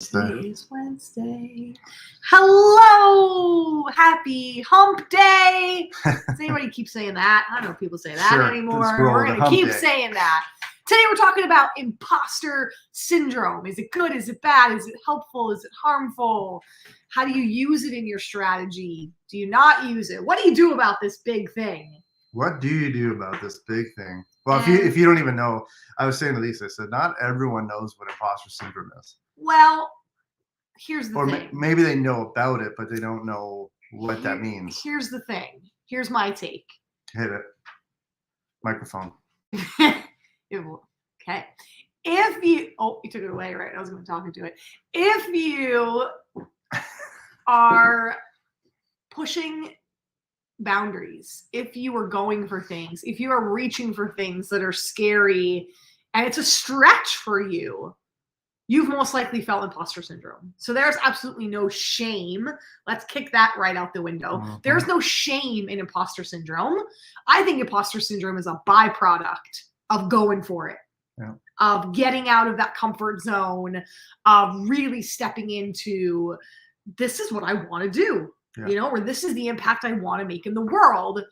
Today's Wednesday. Hello! Happy hump day! Does anybody keep saying that? I don't know if people say that anymore. We're going to keep saying that. Today we're talking about imposter syndrome. Is it good? Is it bad? Is it helpful? Is it harmful? How do you use it in your strategy? Do you not use it? What do you do about this big thing? What do you do about this big thing? Well, if you don't even know, I was saying to Lisa, I said, not everyone knows what imposter syndrome is. Well, here's the thing. Maybe they know about it, but they don't know what that means. Here's the thing. Here's my take. Hit it. Microphone. Okay. If you, you took it away, right? I was going to talk into it. If you are pushing boundaries, if you are going for things, if you are reaching for things that are scary and it's a stretch for you, you've most likely felt imposter syndrome. So there's absolutely no shame. Let's kick that right out the window. Mm-hmm. There's no shame in imposter syndrome. I think imposter syndrome is a byproduct of going for it, of getting out of that comfort zone, of really stepping into, this is what I want to do, or this is the impact I want to make in the world.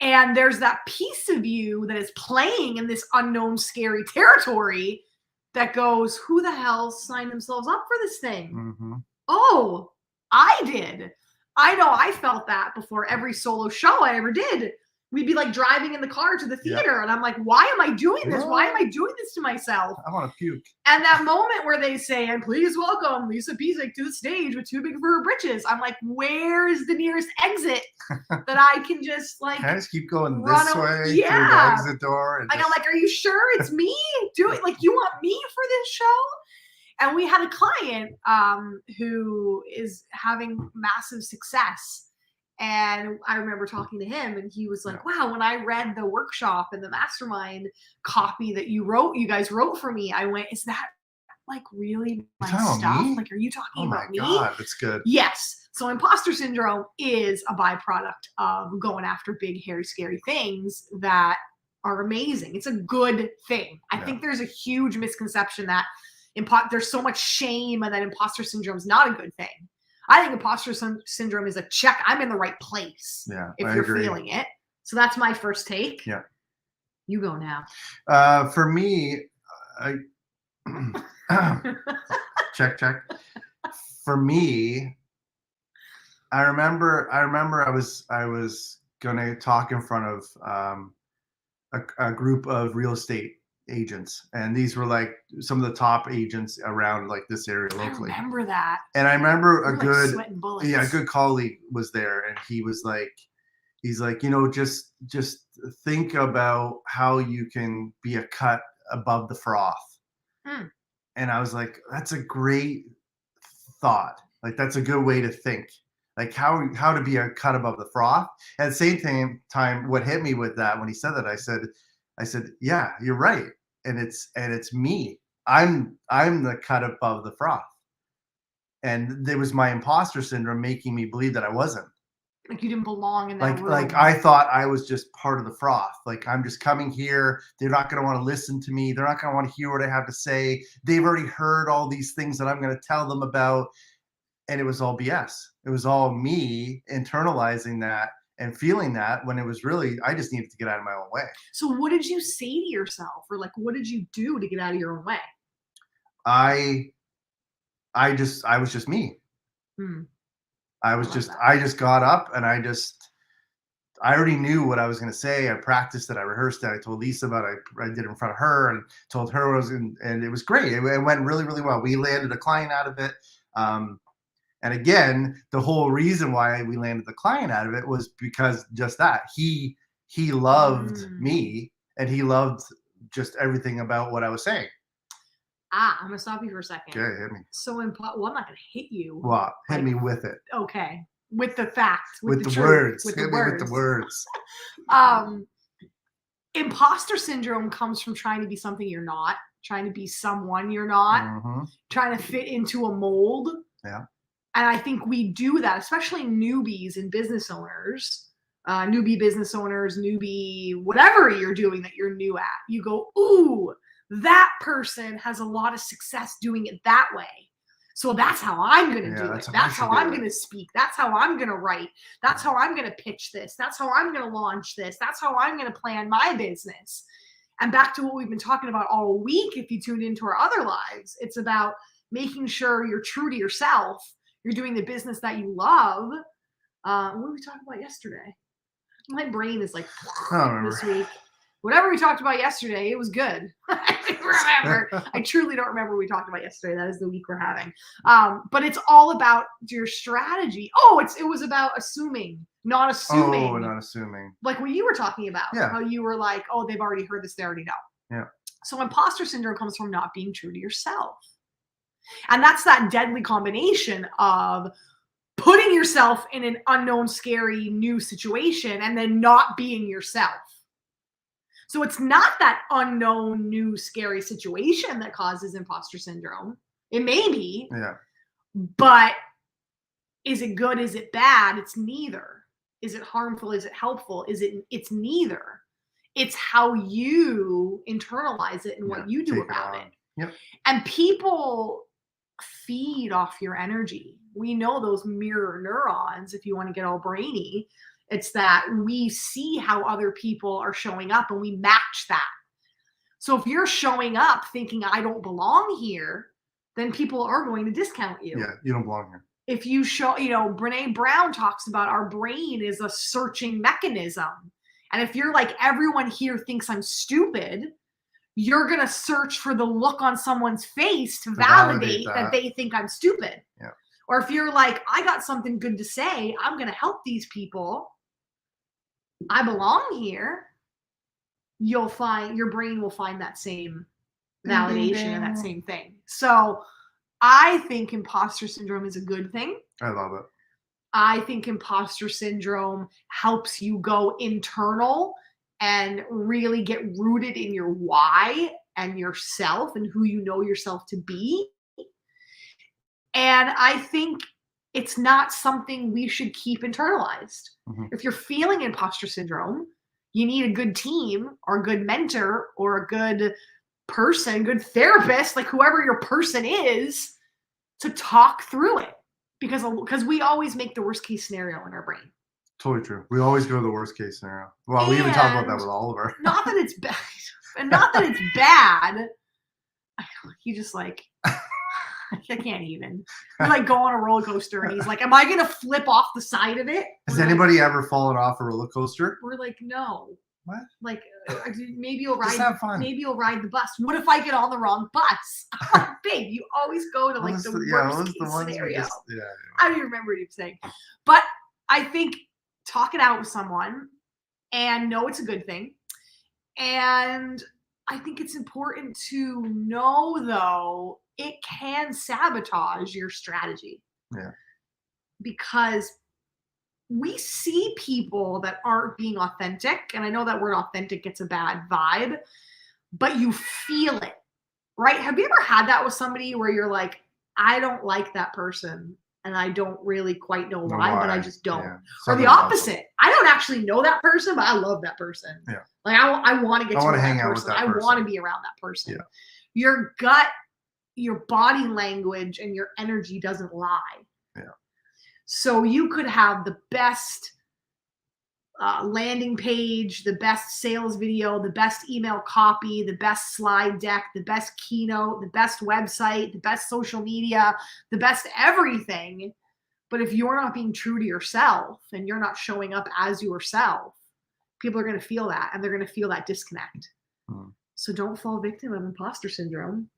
And there's that piece of you that is playing in this unknown, scary territory that goes, who the hell signed themselves up for this thing? Mm-hmm. Oh, I did. I know I felt that before every solo show I ever did. We'd be like driving in the car to the theater and I'm like, why am I doing this? Why am I doing this to myself? I want to puke. And that moment where they say, and please welcome Lisa Pizik to the stage with too big for her britches. I'm like, where is the nearest exit that I can just like, can I just keep going this way through the exit door? And I'm like, are you sure it's me? Like, you want me for this show? And we had a client who is having massive success. And I remember talking to him and he was like, wow, when I read the workshop and the mastermind copy that you guys wrote for me, I went, is that like really my stuff? Me? Like, are you talking about me? Oh my God, that's good. Yes. So imposter syndrome is a byproduct of going after big, hairy, scary things that are amazing. It's a good thing. I think there's a huge misconception that there's so much shame and that imposter syndrome is not a good thing. I think imposter syndrome is a check. I'm in the right place. Yeah, if you're feeling it. So that's my first take. Yeah. You go now. For me, check. For me, I remember I was gonna talk in front of a group of real estate agents, and these were like some of the top agents around like this area locally. I remember that. And I remember a good colleague was there, and he's like, just think about how you can be a cut above the froth. And I was like, that's a great thought. Like, that's a good way to think. Like how to be a cut above the froth. At the same time, what hit me with that when he said that, I said, yeah, you're right. And it's me. I'm the cut above the froth. And there was my imposter syndrome making me believe that I wasn't. Like you didn't belong in that room. Like I thought I was just part of the froth. Like, I'm just coming here. They're not going to want to listen to me. They're not going to want to hear what I have to say. They've already heard all these things that I'm going to tell them about. And it was all BS. It was all me internalizing that and feeling that, when it was really, I just needed to get out of my own way. So what did you say to yourself, or like, what did you do to get out of your own way? I was just me. I just got up and I already knew what I was going to say. I practiced it. I rehearsed it. I told Lisa about it. I did it in front of her and told her what I was in, and it was great. It went really, really well. We landed a client out of it. And again, the whole reason why we landed the client out of it was because just that he loved me, and he loved just everything about what I was saying. I'm gonna stop you for a second. Okay, hit me. So I'm not gonna hit you. Well, hit me with it. Okay, with the facts, with the truth, words. With hit the me words. with the words. Imposter syndrome comes from trying to be something you're not, trying to be someone you're not, trying to fit into a mold. Yeah. And I think we do that, especially newbies and business owners, newbie business owners, newbie, whatever you're doing that you're new at. You go, ooh, that person has a lot of success doing it that way. So that's how I'm going to do that's it. how I That's should how do I'm it. going to speak. That's how I'm going to write. That's how I'm going to pitch this. That's how I'm going to launch this. That's how I'm going to plan my business. And back to what we've been talking about all week, if you tuned into our other lives, it's about making sure you're true to yourself. You're doing the business that you love. What did we talk about yesterday? My brain is like this week. Whatever we talked about yesterday, it was good. I don't remember. I truly don't remember what we talked about yesterday. That is the week we're having. But it's all about your strategy. Oh, it was about assuming, not assuming. Oh, not assuming. Like what you were talking about. Yeah. How you were like, oh, they've already heard this. They already know. Yeah. So imposter syndrome comes from not being true to yourself. And that's that deadly combination of putting yourself in an unknown, scary, new situation and then not being yourself. So it's not that unknown, new, scary situation that causes imposter syndrome. It may be. Yeah. But is it good? Is it bad? It's neither. Is it harmful? Is it helpful? It's neither. It's how you internalize it and what you do about it. Yep. And people feed off your energy. We know those mirror neurons, if you want to get all brainy. It's that we see how other people are showing up and we match that. So if you're showing up thinking I don't belong here, then people are going to discount you. Yeah, you don't belong here. If you show, Brene Brown talks about our brain is a searching mechanism. And if you're like, everyone here thinks I'm stupid, you're going to search for the look on someone's face to validate that they think I'm stupid. Yeah. Or if you're like, I got something good to say, I'm going to help these people, I belong here, you'll find, your brain will find that same validation and that same thing. So I think imposter syndrome is a good thing. I love it. I think imposter syndrome helps you go internal and really get rooted in your why and yourself and who you know yourself to be. And I think it's not something we should keep internalized. Mm-hmm. If you're feeling imposter syndrome, you need a good team or a good mentor or a good person, good therapist, like whoever your person is, to talk through it. Because we always make the worst case scenario in our brain. Totally true. We always go to the worst case scenario. Well, we even talk about that with Oliver. Not that it's bad. And not that it's bad. He just like, I can't even. We like go on a roller coaster and he's like, am I going to flip off the side of it? Has anybody ever fallen off a roller coaster? We're like, no. What? Like, maybe you'll ride. Just have fun. Maybe you'll ride the bus. What if I get on the wrong bus? I'm like, babe, you always go to like the worst case scenario. I don't even remember what he was saying. But I think talk it out with someone and know it's a good thing. And I think it's important to know, though, it can sabotage your strategy. Yeah. Because we see people that aren't being authentic. And I know that word authentic gets a bad vibe, but you feel it, right? Have you ever had that with somebody where you're like, I don't like that person and I don't really quite know why, but I just don't. Yeah. Or the opposite. I don't actually know that person, but I love that person. Yeah. Like I want to get to know hang that out person. with that person. I want to be around that person. Yeah. Your gut, your body language, and your energy doesn't lie. Yeah. So you could have the best landing page, the best sales video, the best email copy, the best slide deck, the best keynote, the best website, the best social media, the best everything. But if you're not being true to yourself and you're not showing up as yourself, people are going to feel that and they're going to feel that disconnect. So don't fall victim of imposter syndrome.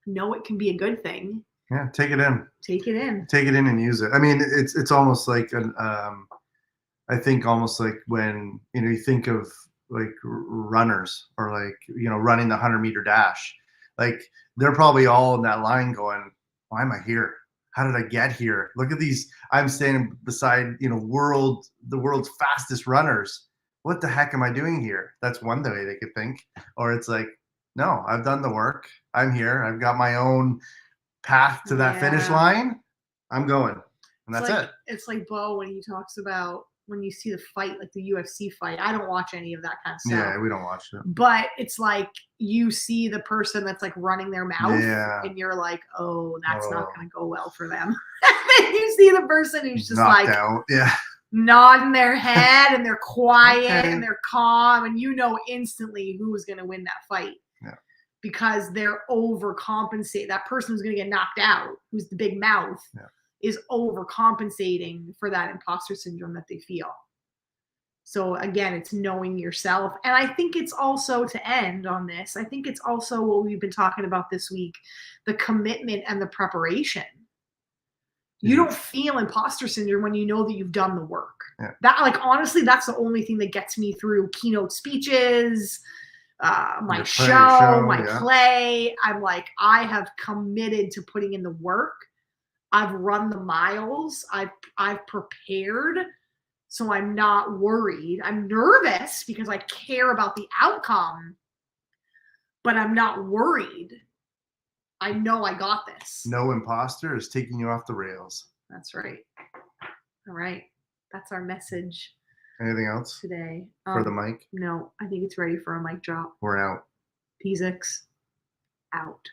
Know it can be a good thing. Yeah, take it in. Take it in. Take it in and use it. I mean, it's almost like an I think almost like when you think of like runners or like running the 100-meter dash, like they're probably all in that line going, why am I here? How did I get here? Look at these. I'm standing beside the world's fastest runners. What the heck am I doing here? That's one way they could think. Or it's like, no, I've done the work. I'm here. I've got my own path to that finish line. I'm going. And that's it. It's like Bo when he talks about when you see the fight, like the UFC fight. I don't watch any of that kind of stuff. Yeah, we don't watch it. But it's like you see the person that's like running their mouth, and you're like, oh, that's not going to go well for them. And then you see the person who's just knocked like out. Yeah. nodding their head, and they're quiet and they're calm, and you know instantly who's going to win that fight. Yeah. Because they're overcompensating. That person who's going to get knocked out, who's the big mouth, is overcompensating for that imposter syndrome that they feel. So again, it's knowing yourself. And I think it's also, to end on this, I think it's also what we've been talking about this week, the commitment and the preparation. You don't feel imposter syndrome when you know that you've done the work. Yeah. That, like, honestly, that's the only thing that gets me through keynote speeches, my show, my play. I'm like, I have committed to putting in the work. I've run the miles. I've prepared. So I'm not worried. I'm nervous because I care about the outcome, but I'm not worried. I know I got this. No imposter is taking you off the rails. That's right. All right. That's our message. Anything else today for the mic? No, I think it's ready for a mic drop. We're out. P6 out.